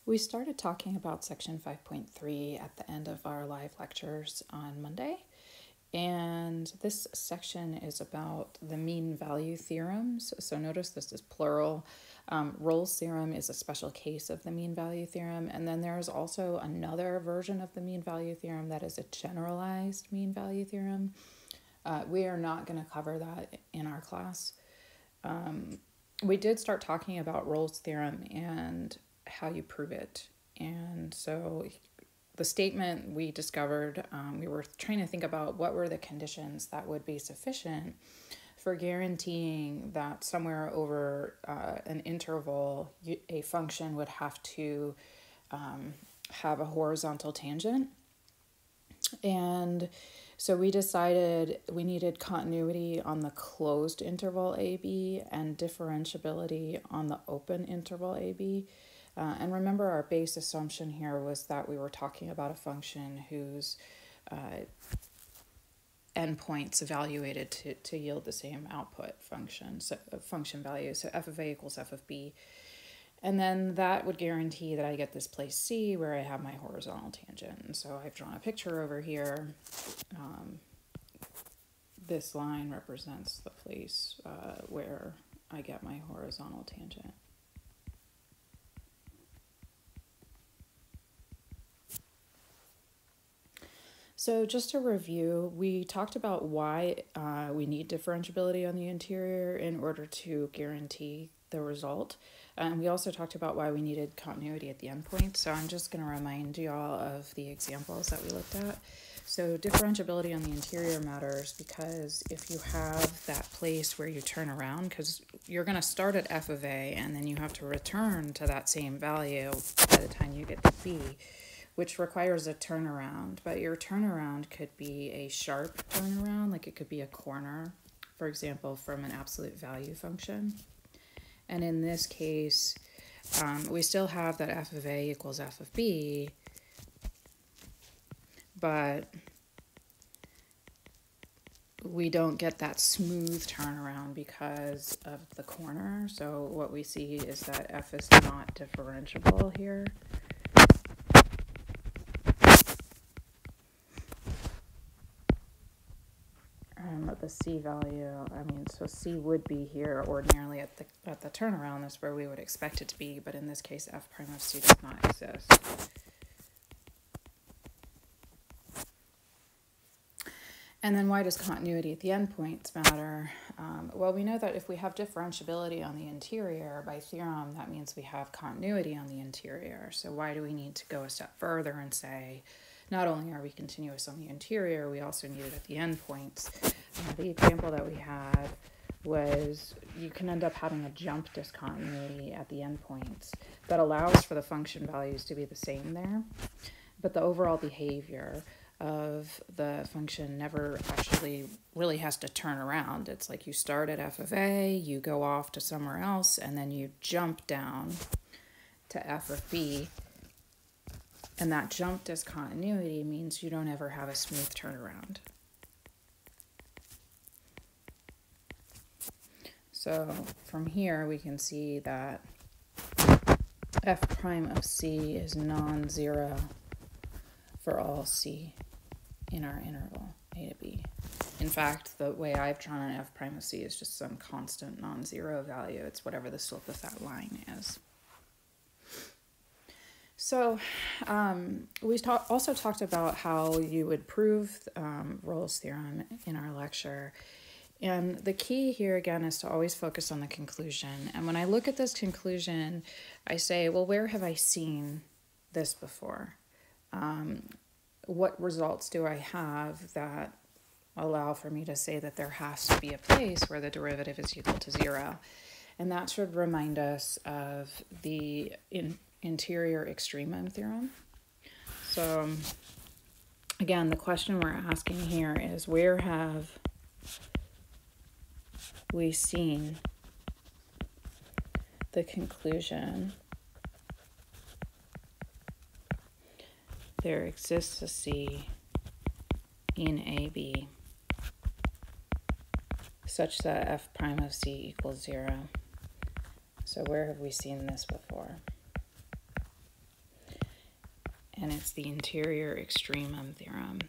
We started talking about section 5.3 at the end of our live lectures on Monday, and this section is about the mean value theorems. So notice this is plural. Rolle's theorem is a special case of the mean value theorem, and then there's also another version of the mean value theorem that is a generalized mean value theorem. We are not going to cover that in our class. We did start talking about Rolle's theorem and how you prove it. And so the statement we discovered, we were trying to think about what were the conditions that would be sufficient for guaranteeing that somewhere over an interval, a function would have to have a horizontal tangent. And so we decided we needed continuity on the closed interval AB and differentiability on the open interval AB. And remember, our base assumption here was that we were talking about a function whose endpoints evaluated to yield the same output function, so function value. So f of a equals f of b. And then that would guarantee that I get this place C where I have my horizontal tangent. And so I've drawn a picture over here. This line represents the place where I get my horizontal tangent. So just to review, we talked about why we need differentiability on the interior in order to guarantee the result. And we also talked about why we needed continuity at the endpoint. So I'm just going to remind you all of the examples that we looked at. So differentiability on the interior matters because if you have that place where you turn around, because you're going to start at f of a and then you have to return to that same value by the time you get to b, which requires a turnaround. But your turnaround could be a sharp turnaround, like it could be a corner, for example, from an absolute value function. And in this case, we still have that f of a equals f of b, but we don't get that smooth turnaround because of the corner. So what we see is that f is not differentiable here. At the C value, so C would be here ordinarily at the turnaround. That's where we would expect it to be, but in this case, f prime of C does not exist. And then why does continuity at the endpoints matter? Well, we know that if we have differentiability on the interior by theorem, that means we have continuity on the interior. So why do we need to go a step further and say, not only are we continuous on the interior, we also need it at the endpoints. The example that we had was you can end up having a jump discontinuity at the endpoints that allows for the function values to be the same there, but the overall behavior of the function never actually really has to turn around. It's like you start at f of a, you go off to somewhere else, and then you jump down to f of b. And that jump discontinuity means you don't ever have a smooth turnaround. So from here we can see that f prime of c is non-zero for all c in our interval a to b. In fact, the way I've drawn an f prime of c is just some constant non-zero value. It's whatever the slope of that line is. So we also talked about how you would prove Rolle's theorem in our lecture. And the key here, again, is to always focus on the conclusion. And when I look at this conclusion, I say, well, where have I seen this before? What results do I have that allow for me to say that there has to be a place where the derivative is equal to 0? And that should remind us of the interior extremum theorem. So again, the question we're asking here is, where have we seen the conclusion there exists a C in AB such that f prime of C equals 0? So where have we seen this before? and it's the interior extremum theorem.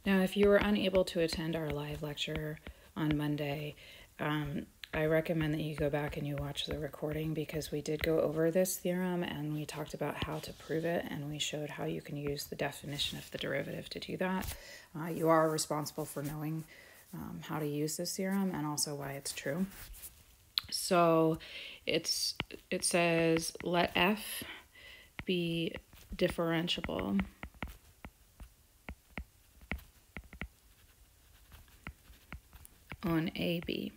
Now, if you were unable to attend our live lecture on Monday, I recommend that you go back and you watch the recording, because we did go over this theorem and we talked about how to prove it, and we showed how you can use the definition of the derivative to do that. You are responsible for knowing how to use this theorem and also why it's true. So it says let f be differentiable on AB.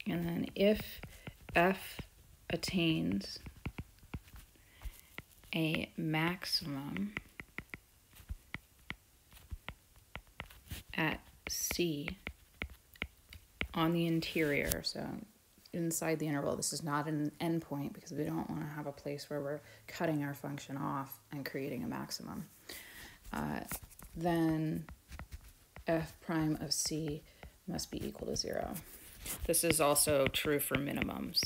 And then if f attains a maximum at C on the interior, so inside the interval, this is not an endpoint because we don't want to have a place where we're cutting our function off and creating a maximum, then f prime of C must be equal to 0. This is also true for minimums.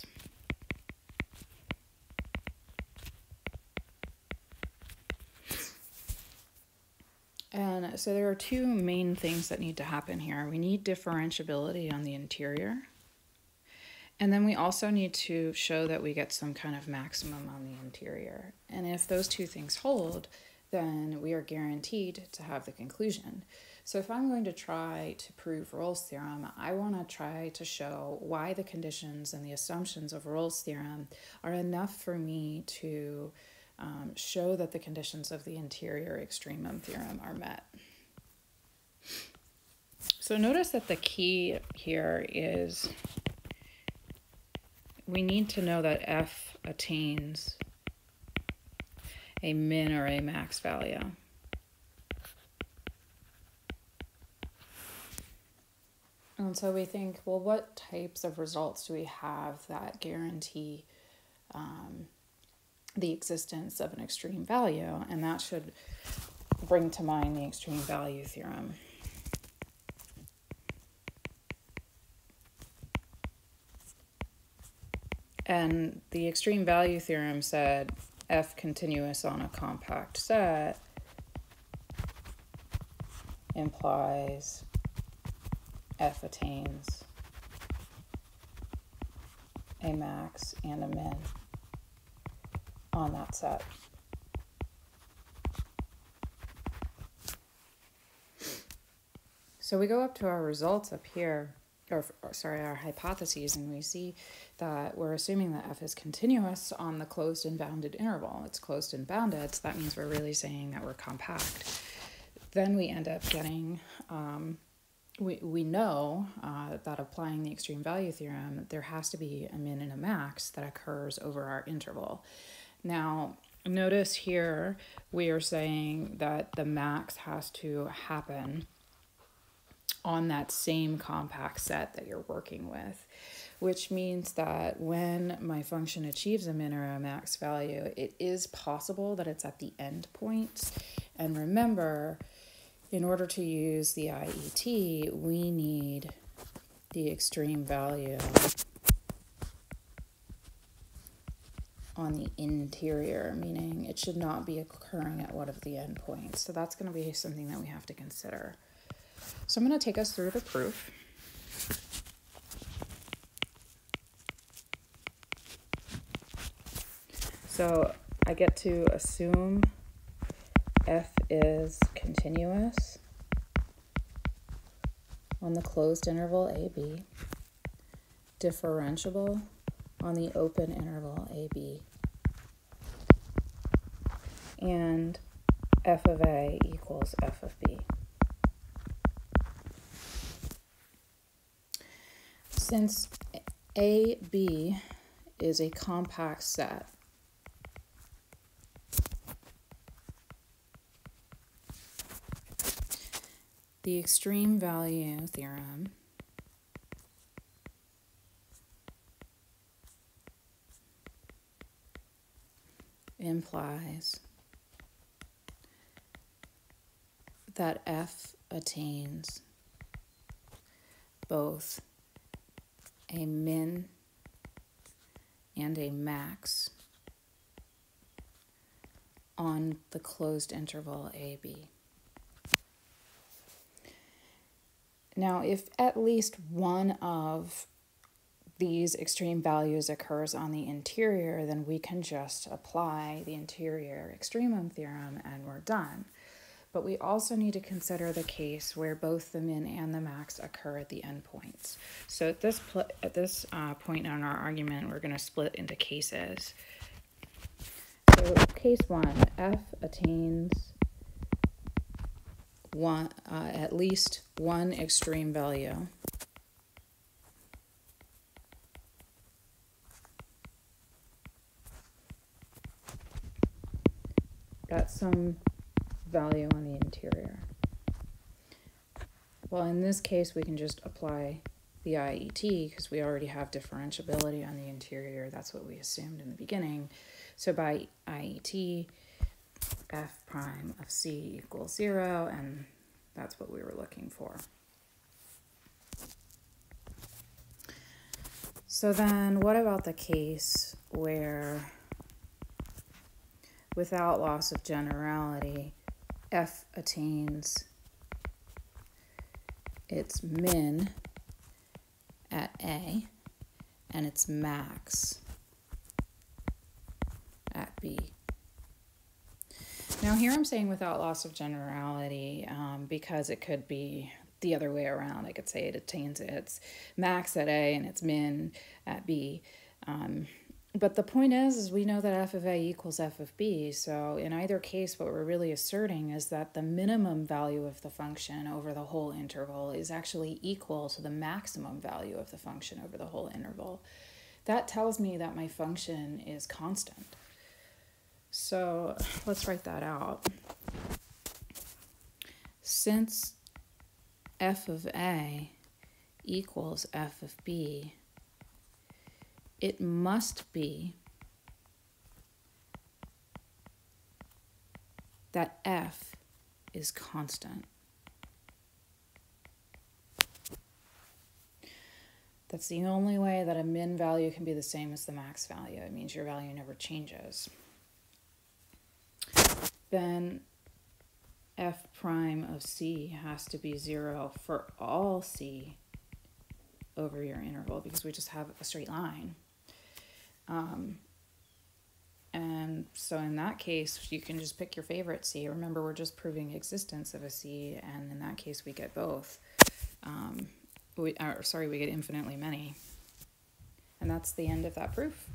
And so there are two main things that need to happen here. We need differentiability on the interior, and then we also need to show that we get some kind of maximum on the interior. And if those two things hold, then we are guaranteed to have the conclusion. So if I'm going to try to prove Rolle's theorem, I want to try to show why the conditions and the assumptions of Rolle's theorem are enough for me to show that the conditions of the interior extremum theorem are met. So notice that the key here is we need to know that f attains a min or a max value. And so we think, well, what types of results do we have that guarantee the existence of an extreme value? And that should bring to mind the extreme value theorem. And the extreme value theorem said f continuous on a compact set implies f attains a max and a min on that set. So we go up to our results up here, or sorry, our hypotheses, and we see that we're assuming that f is continuous on the closed and bounded interval. It's closed and bounded, so that means we're really saying that we're compact. Then we end up getting, we know that applying the extreme value theorem, there has to be a min and a max that occurs over our interval. Now, notice here we are saying that the max has to happen on that same compact set that you're working with, which means that when my function achieves a min or a max value, it is possible that it's at the end points. And remember, in order to use the IET, we need the extreme value on the interior, meaning it should not be occurring at one of the endpoints. So that's going to be something that we have to consider. So I'm going to take us through the proof. So I get to assume f is continuous on the closed interval AB, differentiable on the open interval AB, and f of A equals f of B. Since AB is a compact set, the extreme value theorem implies that f attains both a min and a max on the closed interval AB. Now, if at least one of these extreme values occurs on the interior, then we can just apply the interior extremum theorem and we're done. But we also need to consider the case where both the min and the max occur at the endpoints. So at this point in our argument, we're going to split into cases. So case 1, f attains at least one extreme value at some value on the interior. Well, in this case, we can just apply the IET because we already have differentiability on the interior. That's what we assumed in the beginning. So by IET, f prime of c equals 0, and that's what we were looking for. So then what about the case where, without loss of generality, f attains its min at A and its max at B? Now here I'm saying without loss of generality because it could be the other way around. I could say it attains its max at A and its min at B. But the point is we know that f of A equals f of B, so in either case what we're really asserting is that the minimum value of the function over the whole interval is actually equal to the maximum value of the function over the whole interval. That tells me that my function is constant. So let's write that out. Since f of A equals f of B, it must be that f is constant. That's the only way that a min value can be the same as the max value. It means your value never changes. Then f prime of c has to be 0 for all c over your interval because we just have a straight line. And so in that case, you can just pick your favorite c. Remember, we're just proving existence of a c, and in that case, we get both. We get infinitely many. And that's the end of that proof.